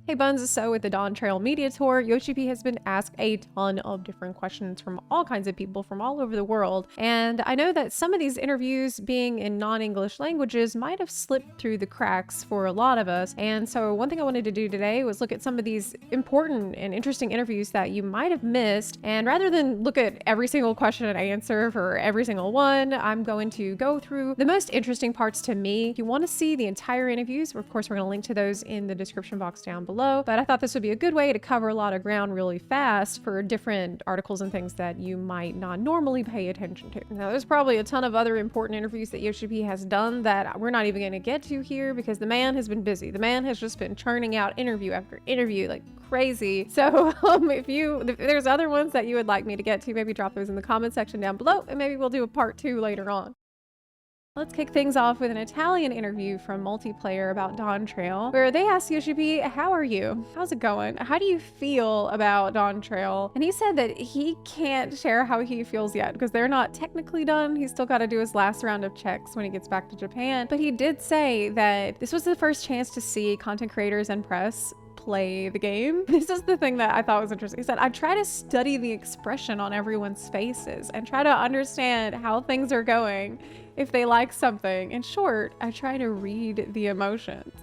Hey Buns, so with the Dawntrail media tour, Yoshi-P has been asked a ton of different questions from all kinds of people from all over the world. And I know that some of these interviews being in non-English languages might have slipped through the cracks for a lot of us. And so one thing I wanted to do today was look at some of these important and interesting interviews that you might have missed. And rather than look at every single question and answer for every single one, I'm going to go through the most interesting parts to me. If you want to see the entire interviews, of course, we're going to link to those in the description box down below. But I thought this would be a good way to cover a lot of ground really fast for different articles and things that you might not normally pay attention to. Now, there's probably a ton of other important interviews that Yoshi-P has done that we're not even going to get to here because the man has been busy. The man has just been churning out interview after interview like crazy. So if there's other ones that you would like me to get to, maybe drop those in the comment section down below and maybe we'll do a part 2 later on. Let's kick things off with an Italian interview from Multiplayer about Dawntrail, where they asked Yoshi-P, how are you? How's it going? How do you feel about Dawntrail? And he said that he can't share how he feels yet because they're not technically done. He's still got to do his last round of checks when he gets back to Japan. But he did say that this was the first chance to see content creators and press play the game. This is the thing that I thought was interesting. He said, I try to study the expression on everyone's faces and try to understand how things are going if they like something. In short, I try to read the emotions.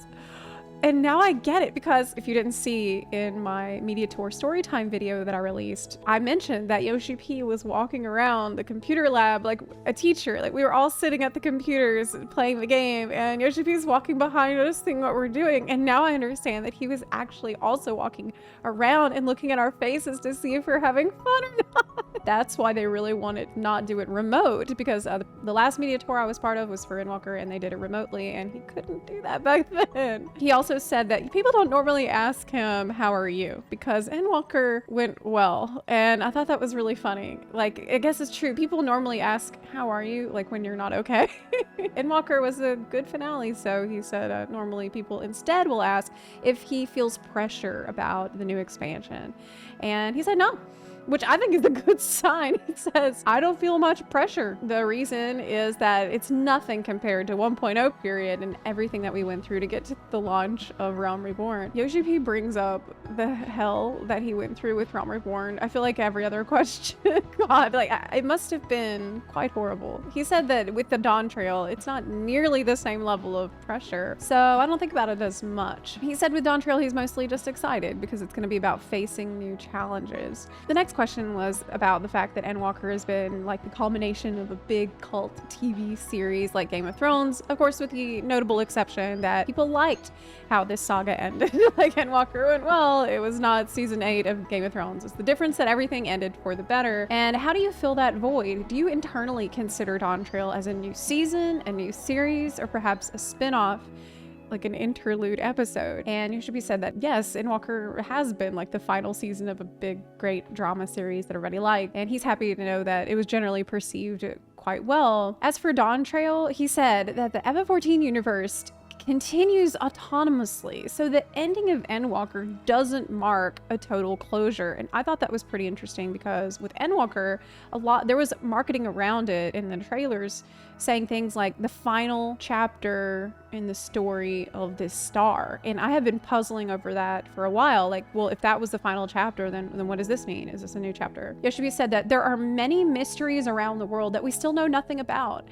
And now I get it, because if you didn't see in my media tour storytime video that I released, I mentioned that Yoshi-P was walking around the computer lab like a teacher. Like we were all sitting at the computers playing the game and Yoshi-P's walking behind us seeing what we're doing. And now I understand that he was actually also walking around and looking at our faces to see if we're having fun or not. That's why they really wanted to not do it remote, because the last media tour I was part of was for Endwalker and they did it remotely and he couldn't do that back then. He also said that people don't normally ask him, how are you? Because Endwalker went well. And I thought that was really funny. Like, I guess it's true. People normally ask, how are you? Like when you're not okay. Endwalker was a good finale. So he said normally people instead will ask if he feels pressure about the new expansion. And he said no, which I think is a good sign. It says, I don't feel much pressure. The reason is that it's nothing compared to 1.0 period and everything that we went through to get to the launch of Realm Reborn. Yoshi-P brings up the hell that he went through with Realm Reborn. I feel like every other question. God, like it must have been quite horrible. He said that with the Dawntrail, it's not nearly the same level of pressure. So I don't think about it as much. He said with Dawntrail, he's mostly just excited because it's going to be about facing new challenges. The next question was about the fact that Endwalker has been like the culmination of a big cult TV series like Game of Thrones, of course with the notable exception that people liked how this saga ended. Like Endwalker went well, it was not season 8 of Game of Thrones. It's the difference that everything ended for the better. And how do you fill that void? Do you internally consider Dawntrail as a new season, a new series, or perhaps a spin-off, like an interlude episode? And Yoshi-P said that yes, Endwalker has been like the final season of a big, great drama series that everybody liked, and he's happy to know that it was generally perceived quite well. As for Dawntrail, he said that the FF14 universe continues autonomously, so the ending of Endwalker doesn't mark a total closure. And I thought that was pretty interesting because with Endwalker, there was marketing around it in the trailers saying things like the final chapter in the story of this star. And I have been puzzling over that for a while. Like, well, if that was the final chapter, then what does this mean? Is this a new chapter? Yoshi-P said that there are many mysteries around the world that we still know nothing about.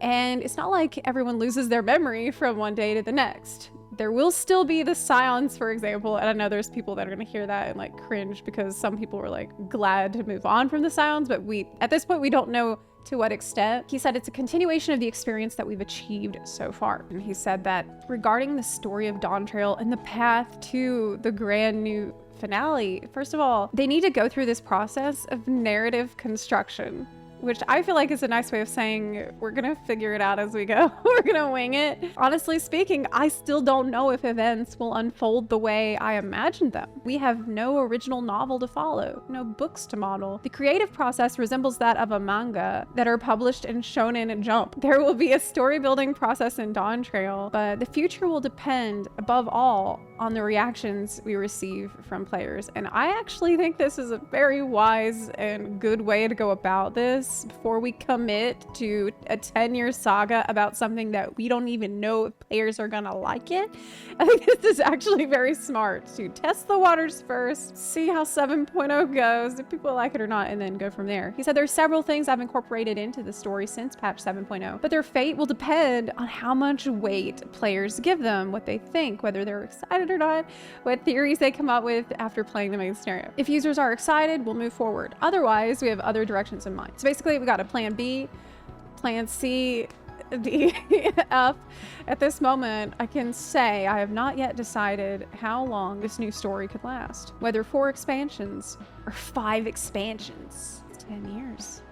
And it's not like everyone loses their memory from one day to the next. There will still be the Scions, for example, and I know there's people that are going to hear that and like cringe because some people were like glad to move on from the Scions, but at this point we don't know to what extent. He said it's a continuation of the experience that we've achieved so far. And he said that regarding the story of Dawntrail and the path to the grand new finale, first of all, they need to go through this process of narrative construction, which I feel like is a nice way of saying we're gonna figure it out as we go. We're gonna wing it. Honestly speaking, I still don't know if events will unfold the way I imagined them. We have no original novel to follow, no books to model. The creative process resembles that of a manga that are published in Shonen Jump. There will be a story building process in Dawntrail, but the future will depend above all on the reactions we receive from players. And I actually think this is a very wise and good way to go about this. this before we commit to a 10-year saga about something that we don't even know if players are gonna like it. I think this is actually very smart to test the waters first, see how 7.0 goes, if people like it or not, and then go from there. He said there's several things I've incorporated into the story since patch 7.0, but their fate will depend on how much weight players give them, what they think, whether they're excited or not, what theories they come up with after playing the main scenario. If users are excited, we'll move forward. Otherwise, we have other directions in mind. So basically, we got a plan B, plan C, D, F. At this moment, I can say I have not yet decided how long this new story could last. Whether 4 expansions or 5 expansions. 10 years.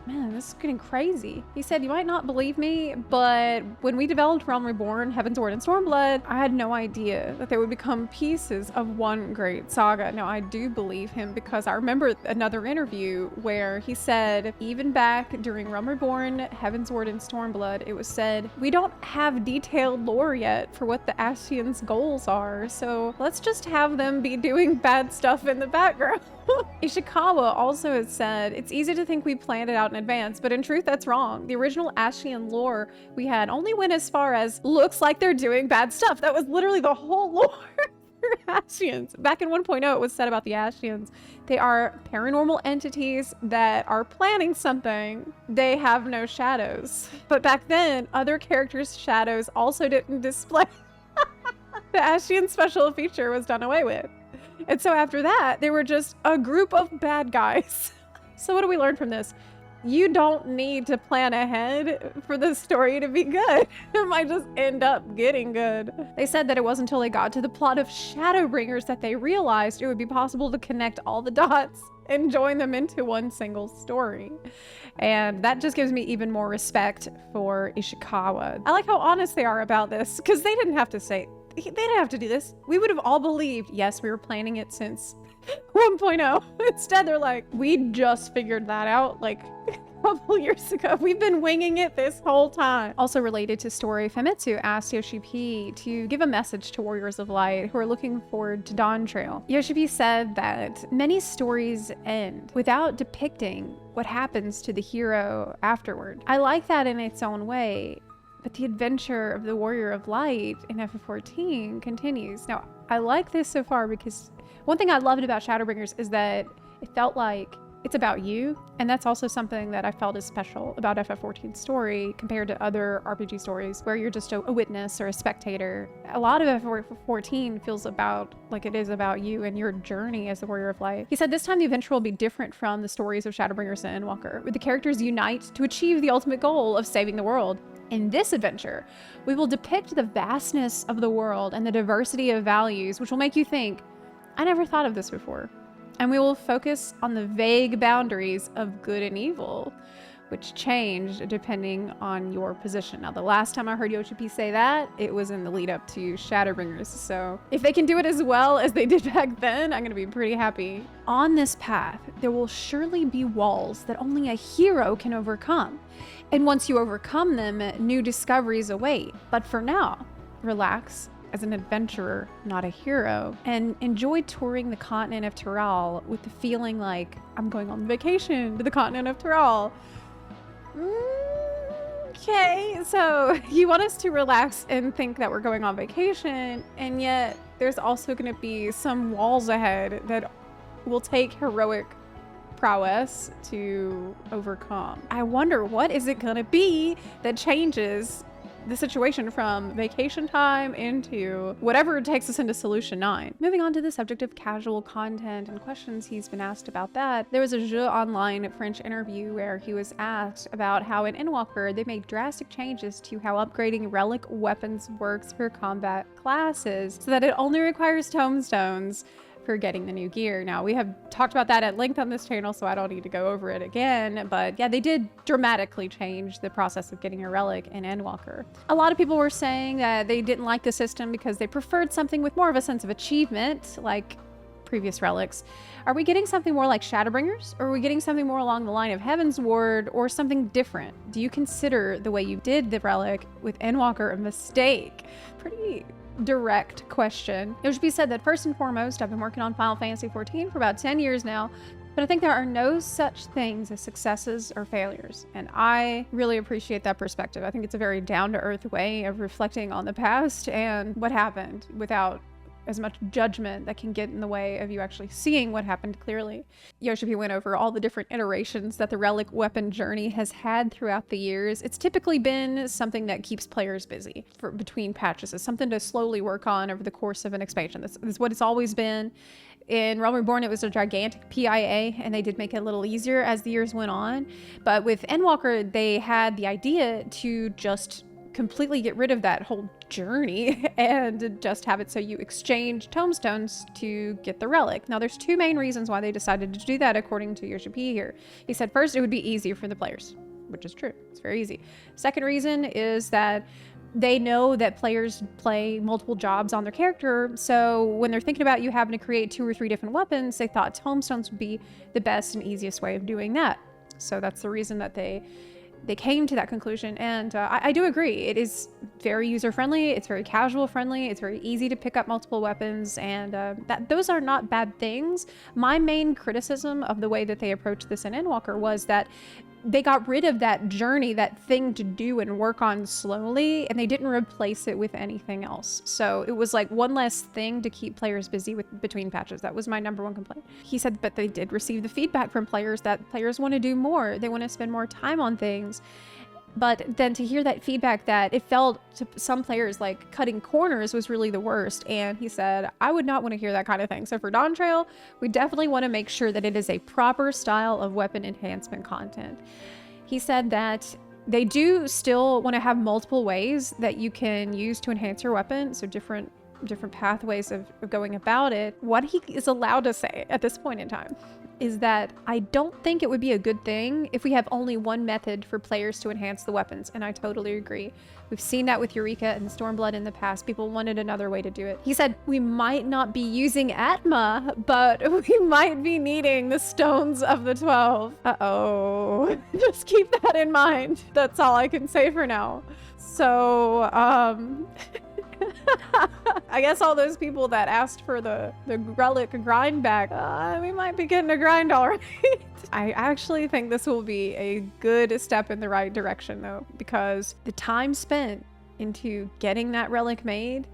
Man, this is getting crazy. He said, you might not believe me, but when we developed Realm Reborn, Heavensward, and Stormblood, I had no idea that they would become pieces of one great saga. Now, I do believe him because I remember another interview where he said, even back during Realm Reborn, Heavensward, and Stormblood, it was said, we don't have detailed lore yet for what the Ascians' goals are, so let's just have them be doing bad stuff in the background. Ishikawa also has said, it's easy to think we planned it out in advance, but in truth, that's wrong. The original Ascian lore we had only went as far as looks like they're doing bad stuff. That was literally the whole lore for Ascians. Back in 1.0, it was said about the Ascians. They are paranormal entities that are planning something. They have no shadows. But back then, other characters' shadows also didn't display. The Ascian special feature was done away with. And so after that, they were just a group of bad guys. So what do we learn from this? You don't need to plan ahead for the story to be good. It might just end up getting good. They said that it wasn't until they got to the plot of Shadowbringers that they realized it would be possible to connect all the dots and join them into one single story. And that just gives me even more respect for Ishikawa. I like how honest they are about this, because they didn't have to say, they didn't have to do this. We would have all believed, yes, we were planning it since 1.0. Instead, they're like, we just figured that out like a couple years ago. We've been winging it this whole time. Also related to story, Famitsu asked Yoshi-P to give a message to Warriors of Light who are looking forward to Dawntrail. Yoshi-P said that many stories end without depicting what happens to the hero afterward. I like that in its own way. But the adventure of the Warrior of Light in FF14 continues. Now, I like this so far because one thing I loved about Shadowbringers is that it felt like it's about you. And that's also something that I felt is special about FF14's story compared to other RPG stories where you're just a witness or a spectator. A lot of FF14 feels about like it is about you and your journey as the Warrior of Light. He said this time the adventure will be different from the stories of Shadowbringers and Endwalker, where the characters unite to achieve the ultimate goal of saving the world. In this adventure, we will depict the vastness of the world and the diversity of values, which will make you think, I never thought of this before. And we will focus on the vague boundaries of good and evil, which change depending on your position. Now, the last time I heard Yoshi-P say that, it was in the lead up to Shadowbringers. So if they can do it as well as they did back then, I'm gonna be pretty happy. On this path, there will surely be walls that only a hero can overcome. And once you overcome them, new discoveries await. But for now, relax as an adventurer, not a hero, and enjoy touring the continent of Tyrell with the feeling like I'm going on vacation to the continent of Tyrell. Okay, so you want us to relax and think that we're going on vacation, and yet there's also going to be some walls ahead that will take heroic prowess to overcome. I wonder, what is it going to be that changes the situation from vacation time into whatever takes us into Solution 9. Moving on to the subject of casual content and questions he's been asked about that. There was a Jeux Online French interview where he was asked about how in Endwalker they made drastic changes to how upgrading relic weapons works for combat classes so that it only requires tomestones for getting the new gear. Now, we have talked about that at length on this channel, so I don't need to go over it again, but yeah, they did dramatically change the process of getting a relic in Endwalker. A lot of people were saying that they didn't like the system because they preferred something with more of a sense of achievement, like previous relics. Are we getting something more like Shadowbringers, or are we getting something more along the line of Heavensward, or something different? Do you consider the way you did the relic with Endwalker a mistake? Pretty direct question. Yoshi-P said that first and foremost, I've been working on Final Fantasy XIV for about 10 years now, but I think there are no such things as successes or failures. And I really appreciate that perspective. I think it's a very down-to-earth way of reflecting on the past and what happened without as much judgment that can get in the way of you actually seeing what happened clearly. Yoshi-P went over all the different iterations that the Relic weapon journey has had throughout the years. It's typically been something that keeps players busy for between patches. It's something to slowly work on over the course of an expansion. That's what it's always been. In Realm Reborn, it was a gigantic PIA, and they did make it a little easier as the years went on. But with Endwalker, they had the idea to just completely get rid of that whole journey and just have it so you exchange tomestones to get the relic. Now, there's two main reasons why they decided to do that, according to Yoshi-P here. He said first, it would be easier for the players, which is true. It's very easy. Second reason is that they know that players play multiple jobs on their character, so when they're thinking about you having to create 2 or 3 different weapons, they thought tomestones would be the best and easiest way of doing that. So that's the reason that they came to that conclusion, and I do agree. It is very user-friendly, it's very casual-friendly, it's very easy to pick up multiple weapons, and those are not bad things. My main criticism of the way that they approached this in Endwalker was that they got rid of that journey, that thing to do and work on slowly, and they didn't replace it with anything else. So it was like one less thing to keep players busy with between patches. That was my #1 complaint. He said, but they did receive the feedback from players that players want to do more. They want to spend more time on things. But then to hear that feedback that it felt to some players like cutting corners was really the worst. And he said, I would not want to hear that kind of thing. So for Dawntrail, we definitely want to make sure that it is a proper style of weapon enhancement content. He said that they do still want to have multiple ways that you can use to enhance your weapon. So different pathways of going about it. What he is allowed to say at this point in time is that I don't think it would be a good thing if we have only one method for players to enhance the weapons, and I totally agree. We've seen that with Eureka and Stormblood in the past. People wanted another way to do it. He said, we might not be using Atma, but we might be needing the Stones of the 12. Uh-oh. Just keep that in mind. That's all I can say for now. So, I guess all those people that asked for the Relic grind back, we might be getting a grind all right. I actually think this will be a good step in the right direction though, because the time spent into getting that Relic made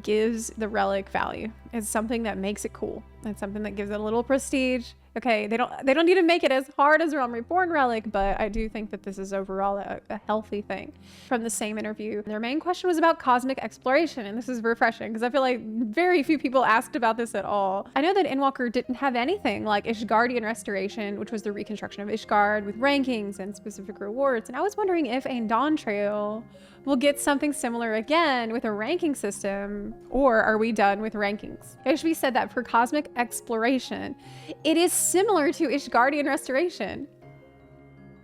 gives the Relic value. It's something that makes it cool. It's something that gives it a little prestige. Okay, they don't need to make it as hard as Realm Reborn Relic, but I do think that this is overall a healthy thing. From the same interview, their main question was about cosmic exploration, and this is refreshing because I feel like very few people asked about this at all. I know that Endwalker didn't have anything like Ishgardian Restoration, which was the reconstruction of Ishgard with rankings and specific rewards, and I was wondering if a Dawntrail will get something similar again with a ranking system, or are we done with rankings? Yoshi-P said that for cosmic exploration, it is similar to Ishgardian Restoration.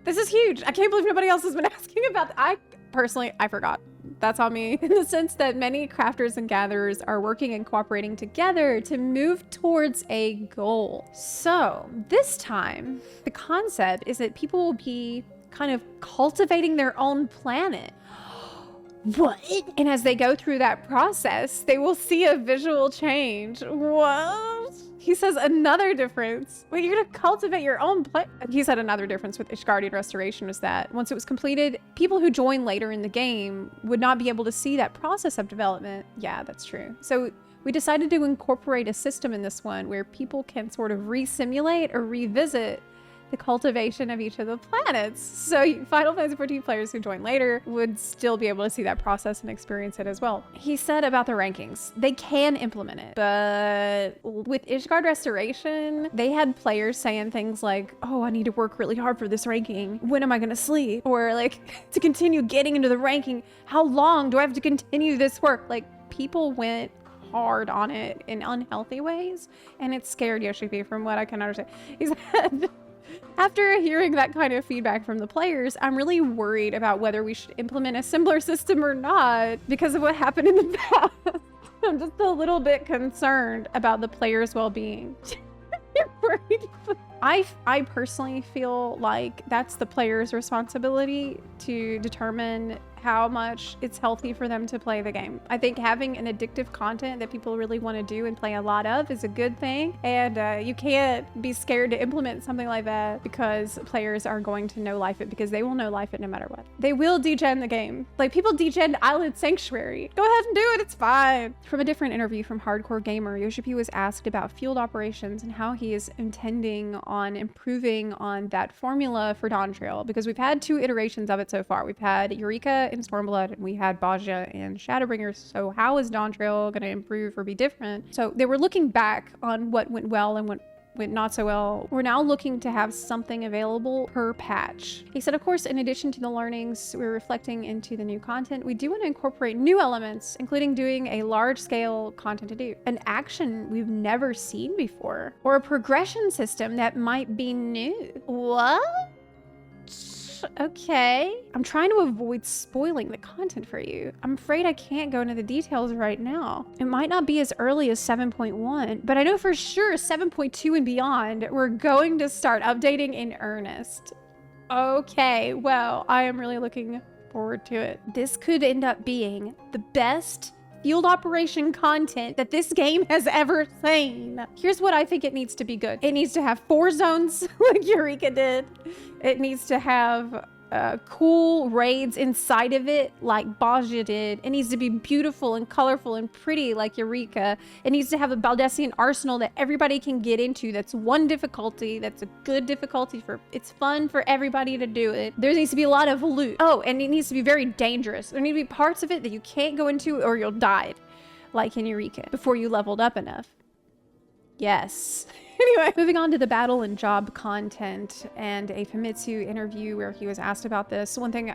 This is huge. I can't believe nobody else has been asking about that. I forgot. That's on me. In the sense that many crafters and gatherers are working and cooperating together to move towards a goal. So this time, the concept is that people will be kind of cultivating their own planet. What? And as they go through that process, they will see a visual change. What? He says another difference. Wait, you're gonna cultivate your own planet? He said another difference with Ishgardian Restoration was that once it was completed, people who join later in the game would not be able to see that process of development. Yeah, that's true. So we decided to incorporate a system in this one where people can sort of re-simulate or revisit the cultivation of each of the planets. So Final Fantasy XIV players who join later would still be able to see that process and experience it as well. He said about the rankings, they can implement it, but with Ishgard Restoration, they had players saying things like, oh, I need to work really hard for this ranking. When am I gonna sleep? Or like, to continue getting into the ranking, how long do I have to continue this work? Like, people went hard on it in unhealthy ways, and it scared Yoshi-P from what I can understand. He said, after hearing that kind of feedback from the players, I'm really worried about whether we should implement a similar system or not because of what happened in the past. I'm just a little bit concerned about the players' well-being. You're worried? I personally feel like that's the player's responsibility to determine how much it's healthy for them to play the game. I think having an addictive content that people really want to do and play a lot of is a good thing, and you can't be scared to implement something like that because players are going to no life it, because they will no life it no matter what. They will degen the game. Like, people degen Island Sanctuary. Go ahead and do it, it's fine. From a different interview from Hardcore Gamer, Yoshi-P was asked about field operations and how he is intending on improving on that formula for Dawntrail, because we've had 2 iterations of it so far. We've had Eureka and Stormblood, and we had Baja and Shadowbringers. So how is Dawntrail going to improve or be different? So they were looking back on what went well and what went not so well. We're now looking to have something available per patch. He said, of course, in addition to the learnings we're reflecting into the new content, we do want to incorporate new elements, including doing a large-scale content to do, an action we've never seen before, or a progression system that might be new. What? Okay. I'm trying to avoid spoiling the content for you. I'm afraid I can't go into the details right now. It might not be as early as 7.1, but I know for sure 7.2 and beyond, we're going to start updating in earnest. Okay, well, I am really looking forward to it. This could end up being the best field operation content that this game has ever seen. Here's what I think it needs to be good. It needs to have 4 zones like Eureka did. It needs to have cool raids inside of it like Baja did. It needs to be beautiful and colorful and pretty like Eureka. It needs to have a Baldessian arsenal that everybody can get into. That's 1 difficulty. That's a good difficulty for, it's fun for everybody to do it. There needs to be a lot of loot. Oh, and it needs to be very dangerous. There need to be parts of it that you can't go into or you'll die, like in Eureka, before you leveled up enough. Yes. Anyway, moving on to the battle and job content and a Famitsu interview where he was asked about this. One thing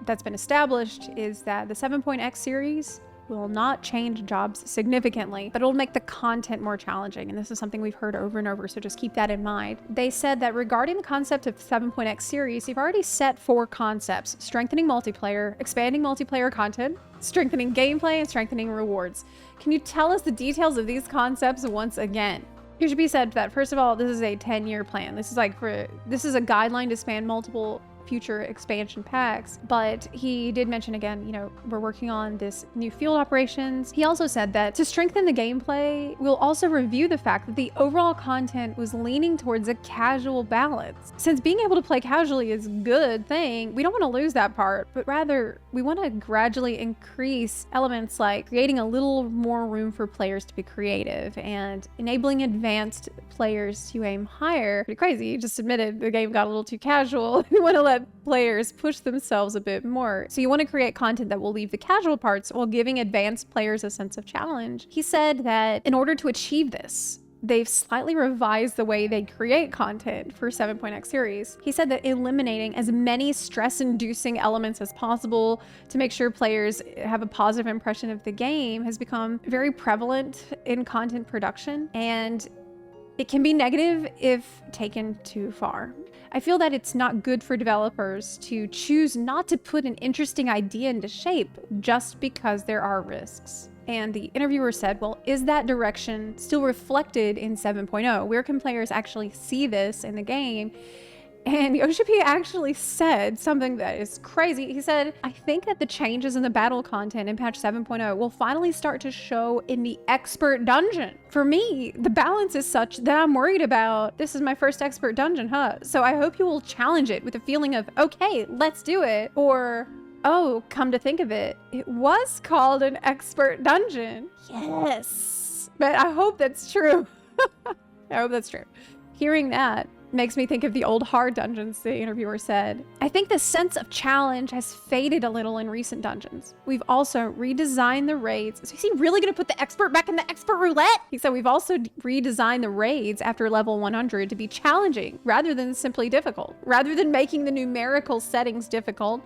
that's been established is that the 7.x series will not change jobs significantly, but it'll make the content more challenging. And this is something we've heard over and over, so just keep that in mind. They said that regarding the concept of 7.x series, they've already set 4 concepts: strengthening multiplayer, expanding multiplayer content, strengthening gameplay, and strengthening rewards. Can you tell us the details of these concepts once again? Yoshi-P said that, first of all, this is a 10-year plan. This is a guideline to span multiple future expansion packs, but he did mention again, you know, we're working on this new field operations. He also said that to strengthen the gameplay, we'll also review the fact that the overall content was leaning towards a casual balance. Since being able to play casually is a good thing, we don't want to lose that part, but rather we want to gradually increase elements like creating a little more room for players to be creative and enabling advanced players to aim higher. Pretty crazy. You just admitted the game got a little too casual. We want to let players push themselves a bit more. So you want to create content that will leave the casual parts while giving advanced players a sense of challenge. He said that in order to achieve this, they've slightly revised the way they create content for 7.x series. He said that eliminating as many stress-inducing elements as possible to make sure players have a positive impression of the game has become very prevalent in content production, and it can be negative if taken too far. I feel that it's not good for developers to choose not to put an interesting idea into shape just because there are risks. And the interviewer said, well, is that direction still reflected in 7.0? Where can players actually see this in the game? And Yoshi-P actually said something that is crazy. He said, I think that the changes in the battle content in patch 7.0 will finally start to show in the expert dungeon. For me, the balance is such that I'm worried about, this is my first expert dungeon, huh? So I hope you will challenge it with a feeling of, okay, let's do it. Or, oh, come to think of it, it was called an expert dungeon. Yes. But I hope that's true. I hope that's true. Hearing that makes me think of the old hard dungeons, the interviewer said. I think the sense of challenge has faded a little in recent dungeons. We've also redesigned the raids. So is he really gonna put the expert back in the expert roulette? He said we've also redesigned the raids after level 100 to be challenging rather than simply difficult. Rather than making the numerical settings difficult,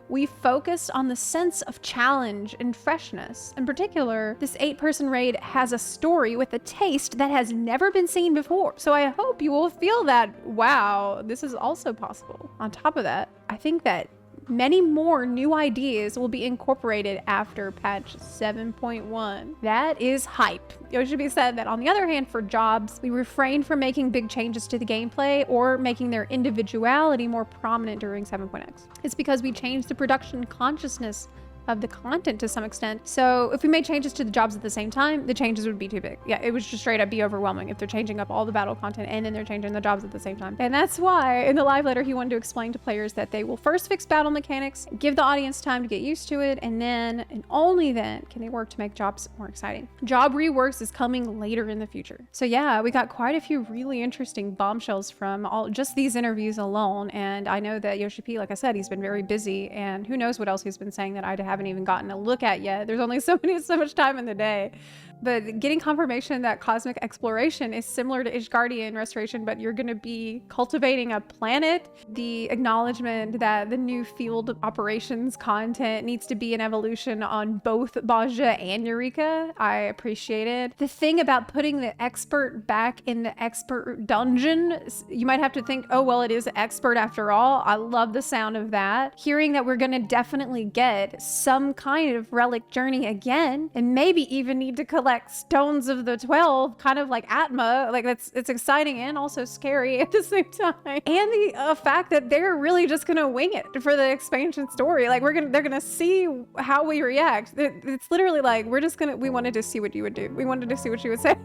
we focused on the sense of challenge and freshness. In particular, this 8-person raid has a story with a taste that has never been seen before. So I hope you will feel that, wow, this is also possible. On top of that, I think that Many more new ideas will be incorporated after patch 7.1. That is hype. Yoshi-P said that on the other hand, for jobs, we refrained from making big changes to the gameplay or making their individuality more prominent during 7.x. It's because we changed the production consciousness of the content to some extent. So if we made changes to the jobs at the same time, the changes would be too big. Yeah, it would just straight up be overwhelming if they're changing up all the battle content and then they're changing the jobs at the same time. And that's why in the live letter, he wanted to explain to players that they will first fix battle mechanics, give the audience time to get used to it, and then, and only then, can they work to make jobs more exciting. Job reworks is coming later in the future. So yeah, we got quite a few really interesting bombshells from just these interviews alone. And I know that Yoshi-P, like I said, he's been very busy, and who knows what else he's been saying that I haven't even gotten a look at yet. There's only so much time in the day. But getting confirmation that cosmic exploration is similar to Ishgardian restoration, but you're going to be cultivating a planet. The acknowledgement that the new field operations content needs to be an evolution on both Baja and Eureka, I appreciate it. The thing about putting the expert back in the expert dungeon, you might have to think, oh, well, it is expert after all. I love the sound of that. Hearing that we're going to definitely get some kind of relic journey again, and maybe even need to collect stones of the 12, kind of like Atma. Like it's exciting and also scary at the same time. And the fact that they're really just gonna wing it for the expansion story. Like they're gonna see how we react. It's literally like we wanted to see what you would do. We wanted to see what you would say.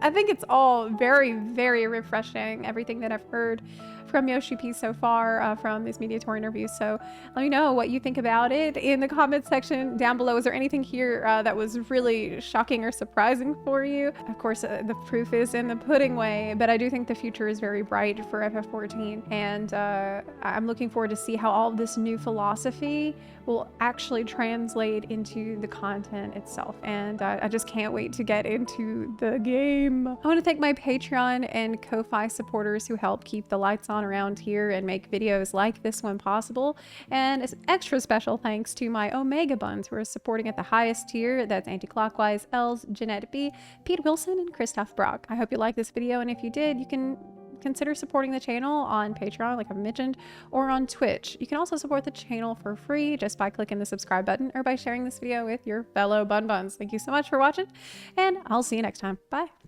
I think it's all very, very refreshing, everything that I've heard from Yoshi-P so far from these media tour interviews. So let me know what you think about it in the comments section down below. Is there anything here that was really shocking or surprising for you? Of course, the proof is in the pudding way, but I do think the future is very bright for FF14, and I'm looking forward to see how all of this new philosophy will actually translate into the content itself. And I just can't wait to get into the game. I want to thank my Patreon and Ko-Fi supporters who help keep the lights on around here and make videos like this one possible. And an extra special thanks to my Omega Buns who are supporting at the highest tier. That's Anti-Clockwise, Els, Jeanette B, Pete Wilson, and Christoph Brock. I hope you liked this video, and if you did, you can consider supporting the channel on Patreon, like I've mentioned, or on Twitch. You can also support the channel for free just by clicking the subscribe button or by sharing this video with your fellow Bun Buns. Thank you so much for watching, and I'll see you next time. Bye.